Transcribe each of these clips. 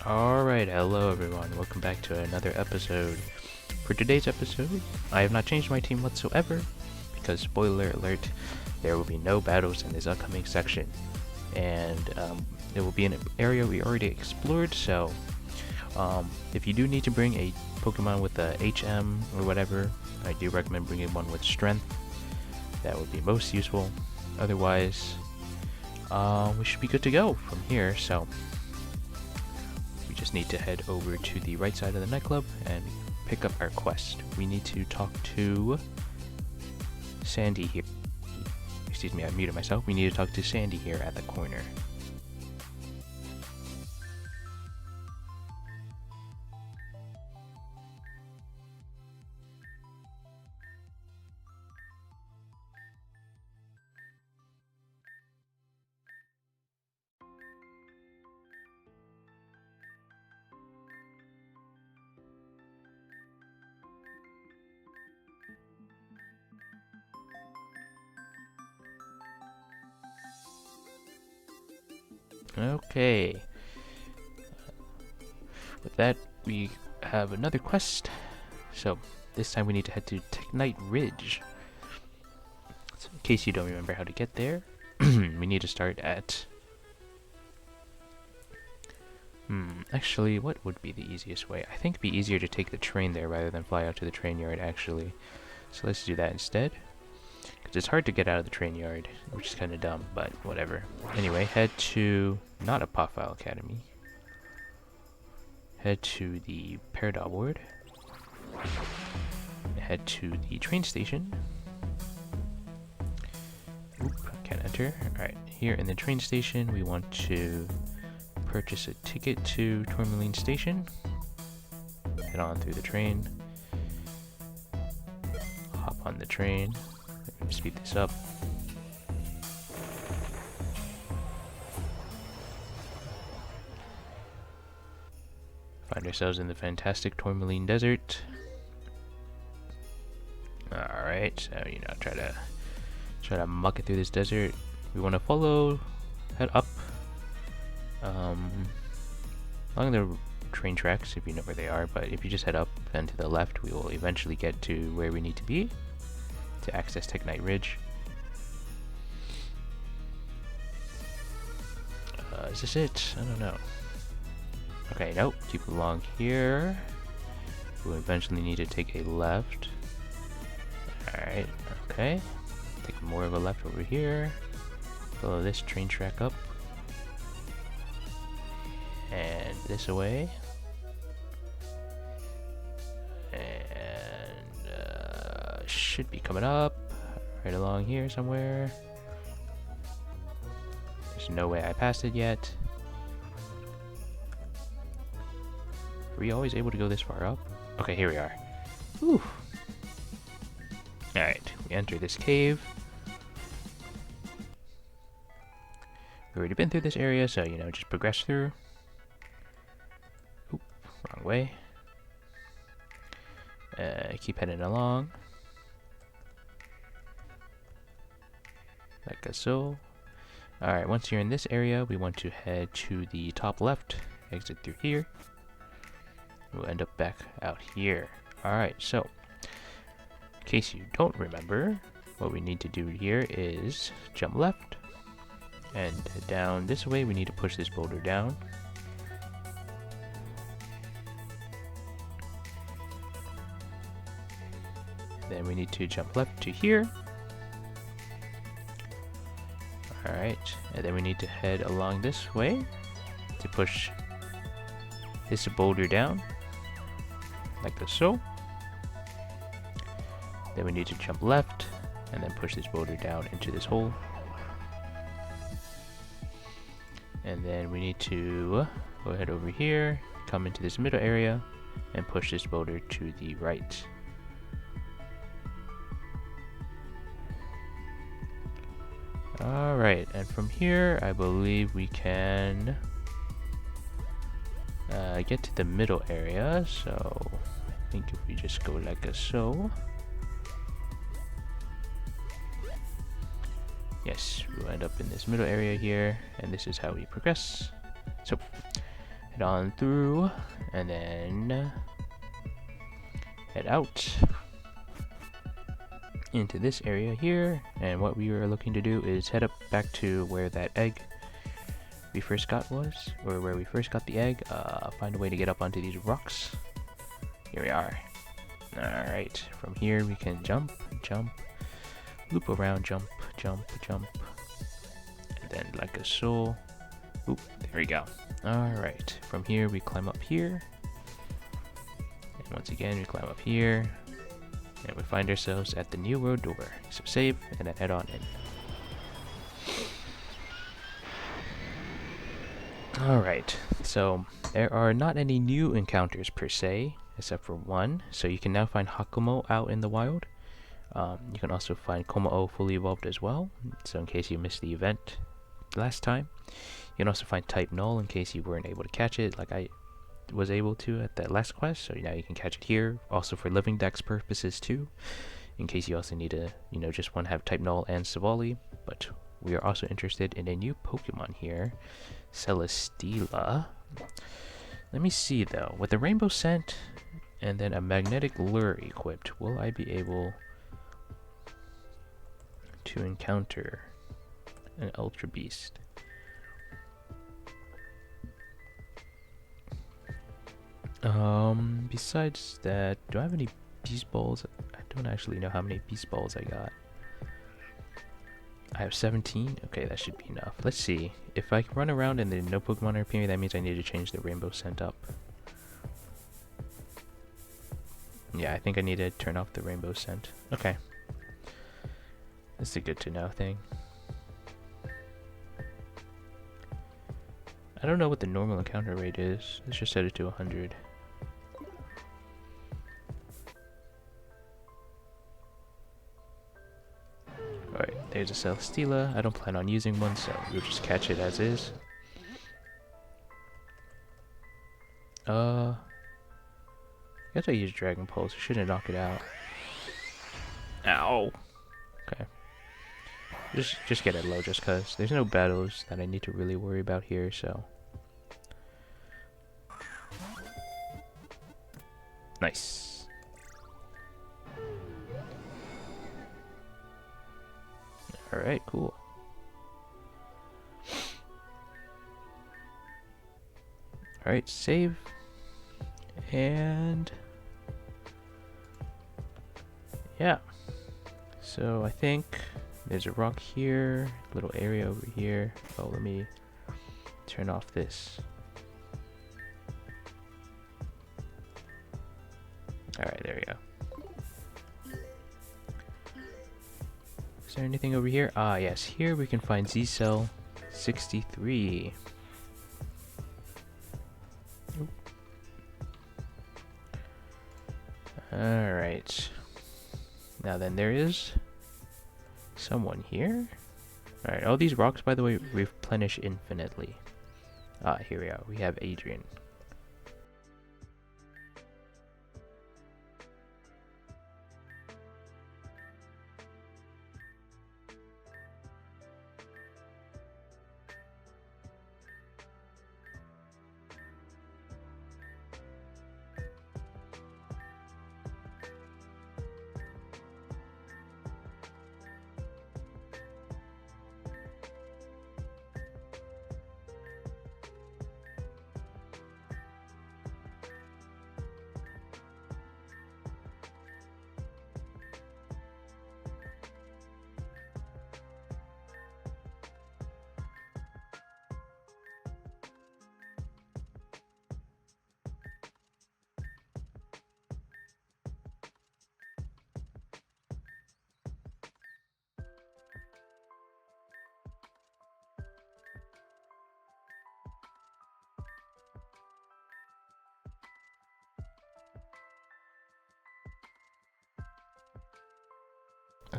Alright, hello everyone, welcome back to another episode. For today's episode, I have not changed my team whatsoever, because spoiler alert, there will be no battles in this upcoming section. And it will be in an area we already explored, so if you do need to bring a Pokemon with a HM or whatever, I do recommend bringing one with Strength. That would be most useful. Otherwise, we should be good to go from here, so we just need to head over to the right side of the nightclub and pick up our quest. We need to talk to Sandy here. Excuse me, I muted myself. We need to talk to Sandy here at the corner. Okay. With that, we have another quest. So, this time we need to head to Technite Ridge. So in case you don't remember how to get there, we need to start at... actually, what would be the easiest way? I think it'd be easier to take the train there rather than fly out to the train yard, actually. So let's do that instead. Because it's hard to get out of the train yard, which is kind of dumb, but whatever. Anyway, head to... not a Poffile Academy. Head to the Peridot Ward. Head to the train station. Oop, can't enter. Alright, here in the train station, we want to purchase a ticket to Tourmaline Station. Head on through the train. Hop on the train. Let me speed this up. Find ourselves in the fantastic Tourmaline Desert. Alright, so try to muck it through this desert. We want to head up along the train tracks if you know where they are, but if you just head up and to the left, we will eventually get to where we need to be to access Technite Ridge. Is this it? I don't know. Okay, nope. Keep along here. We'll eventually need to take a left. Alright, okay. Take more of a left over here. Follow this train track up. And this away. And should be coming up right along here somewhere. There's no way I passed it yet. Are we always able to go this far up? Okay, here we are. Whew. Alright, we enter this cave. We've already been through this area, so, just progress through. Oop, wrong way. Keep heading along. Like so. Alright, once you're in this area, we want to head to the top left. Exit through here. We'll end up back out here. Alright, so, in case you don't remember, what we need to do here is jump left, and down this way we need to push this boulder down. Then we need to jump left to here. Alright, and then we need to head along this way to push this boulder down. Like so. Then we need to jump left and then push this boulder down into this hole. And then we need to go ahead over here, come into this middle area, and push this boulder to the right. Alright, and from here I believe we can get to the middle area, so I think if we just go like so. Yes, we'll end up in this middle area here, and this is how we progress. So, head on through, and then head out into this area here. And what we are looking to do is head up back to where that egg we first got was, or where we first got the egg. Find a way to get up onto these rocks. Here we are. Alright, from here we can jump, loop around, jump, and then like a soul. Oop, there we go. Alright, from here we climb up here, and once again we climb up here, and we find ourselves at the new world door. So save, and then head on in. Alright, so there are not any new encounters per se, except for one. So you can now find Hakumo out in the wild. You can also find Komao fully evolved as well, so in case you missed the event last time. You can also find Type Null in case you weren't able to catch it like I was able to at that last quest, so now you can catch it here. Also for living dex purposes too, in case you also need to, just want to have Type Null and Savali. But we are also interested in a new Pokemon here, Celesteela. Let me see though, with the Rainbow Scent and then a Magnetic Lure equipped, will I be able to encounter an Ultra Beast? Besides that, do I have any Beast Balls? I don't actually know how many Beast Balls I got. I have 17? Okay, that should be enough. Let's see. If I run around and then no Pokemon are appearing, that means I need to change the Rainbow Scent up. Yeah, I think I need to turn off the Rainbow Scent. Okay. That's a good to know thing. I don't know what the normal encounter rate is. Let's just set it to 100. Alright, there's a Celesteela. I don't plan on using one, so we'll just catch it as is. I guess I use Dragon Pulse. Shouldn't knock it out. Ow! Okay. Just get it low just cause there's no battles that I need to really worry about here, so. Nice. Alright, cool. Alright, save. And yeah. So I think there's a rock here, little area over here. Oh, let me turn off this. Alright, there we go. Is there anything over here? Ah, yes. Here we can find ZCell 63. Alright. Now then, there is someone here. Alright, all these rocks, by the way, replenish infinitely. Ah, here we are. We have Adrian.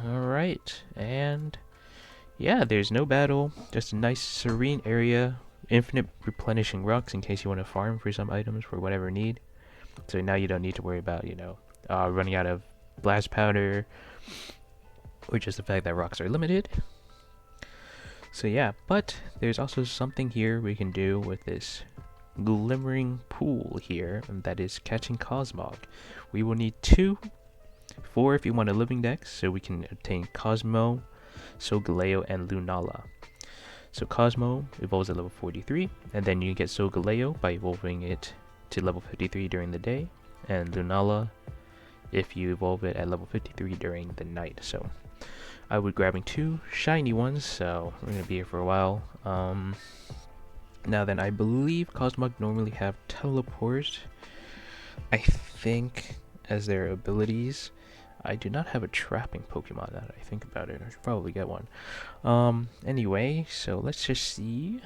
Alright, and yeah, there's no battle, just a nice serene area, infinite replenishing rocks in case you want to farm for some items for whatever need. So now you don't need to worry about, running out of blast powder, or just the fact that rocks are limited. So yeah, but there's also something here we can do with this glimmering pool here, and that is catching Cosmog. We will need 2, 4 if you want a living dex, so we can obtain Cosmo, Solgaleo, and Lunala. So Cosmo evolves at level 43, and then you get Solgaleo by evolving it to level 53 during the day, and Lunala if you evolve it at level 53 during the night. So I would grabbing 2 shiny ones, so we're going to be here for a while. Now then, I believe Cosmog normally have Teleport, I think, as their abilities. I do not have a trapping Pokemon now that I think about it. I should probably get one. Anyway, so let's just see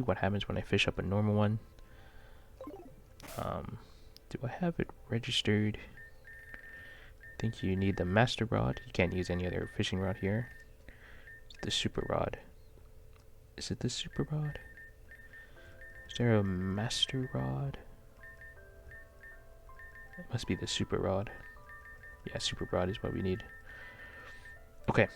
what happens when I fish up a normal one. Do I have it registered? I think you need the Master Rod. You can't use any other fishing rod here. The Super Rod. Is it the Super Rod? Is there a Master Rod? It must be the Super Rod. Yeah, Super Rod is what we need. Okay.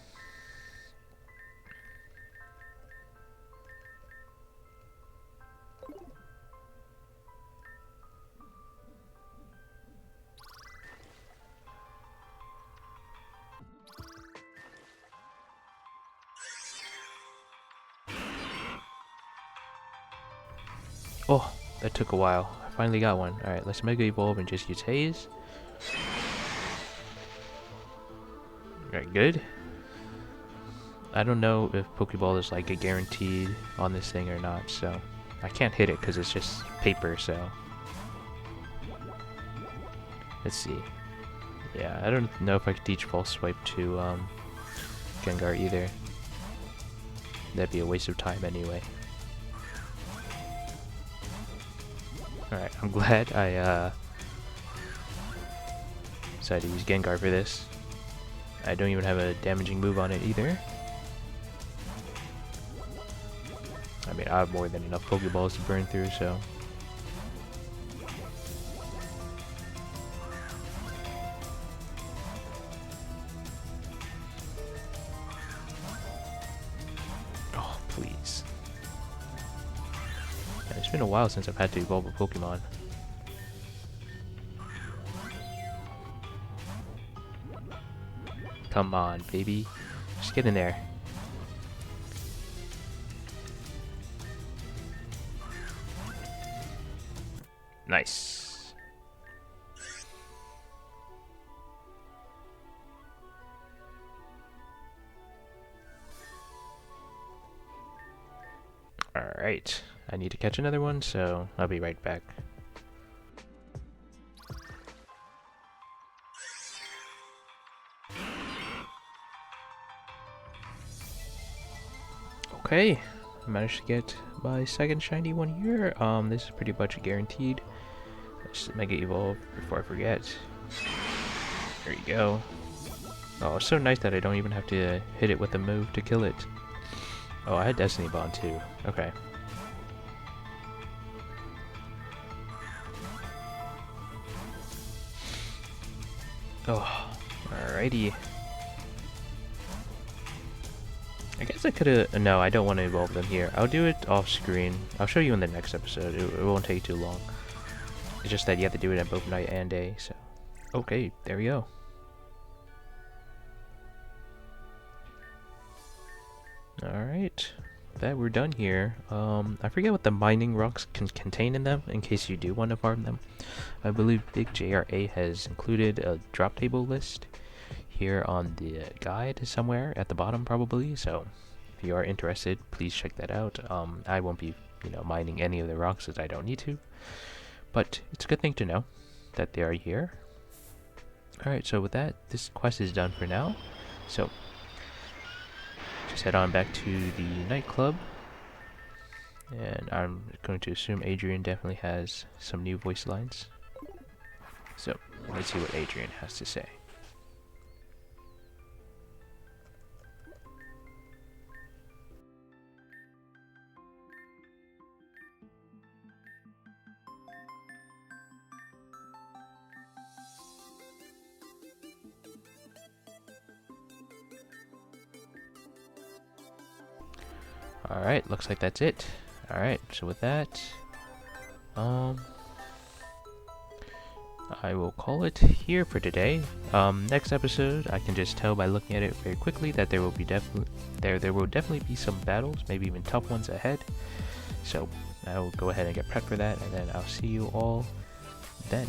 Oh, that took a while. I finally got one. Alright, let's Mega Evolve and just use Haze. Alright, good. I don't know if Pokeball is like a guaranteed on this thing or not, so I can't hit it because it's just paper, so let's see. Yeah, I don't know if I could teach False Swipe to Gengar either. That'd be a waste of time anyway. Alright, I'm glad I decided to use Gengar for this. I don't even have a damaging move on it either. I mean, I have more than enough Pokeballs to burn through, so... Oh, please. Yeah, it's been a while since I've had to evolve a Pokemon. Come on, baby. Just get in there. Nice. Alright. I need to catch another one, so I'll be right back. Okay, I managed to get my second shiny one here. This is pretty much guaranteed. Let's Mega Evolve before I forget. There you go. Oh, it's so nice that I don't even have to hit it with a move to kill it. Oh, I had Destiny Bond too. Okay. Oh, alrighty. I guess I could've... No, I don't want to evolve them here. I'll do it off screen. I'll show you in the next episode. It won't take too long. It's just that you have to do it at both night and day, so... Okay, there we go. Alright. That we're done here. I forget what the mining rocks can contain in them, in case you do want to farm them. I believe Big JRA has included a drop table list here on the guide somewhere at the bottom probably, so if you are interested, please check that out. I won't be, mining any of the rocks as I don't need to, but it's a good thing to know that they are here. Alright, so with that, this quest is done for now, so just head on back to the nightclub, and I'm going to assume Adrian definitely has some new voice lines, so let's see what Adrian has to say. Alright, looks like that's it. Alright, so with that, I will call it here for today. Next episode, I can just tell by looking at it very quickly that there will be definitely be some battles, maybe even tough ones ahead. So I will go ahead and get prepped for that, and then I'll see you all then.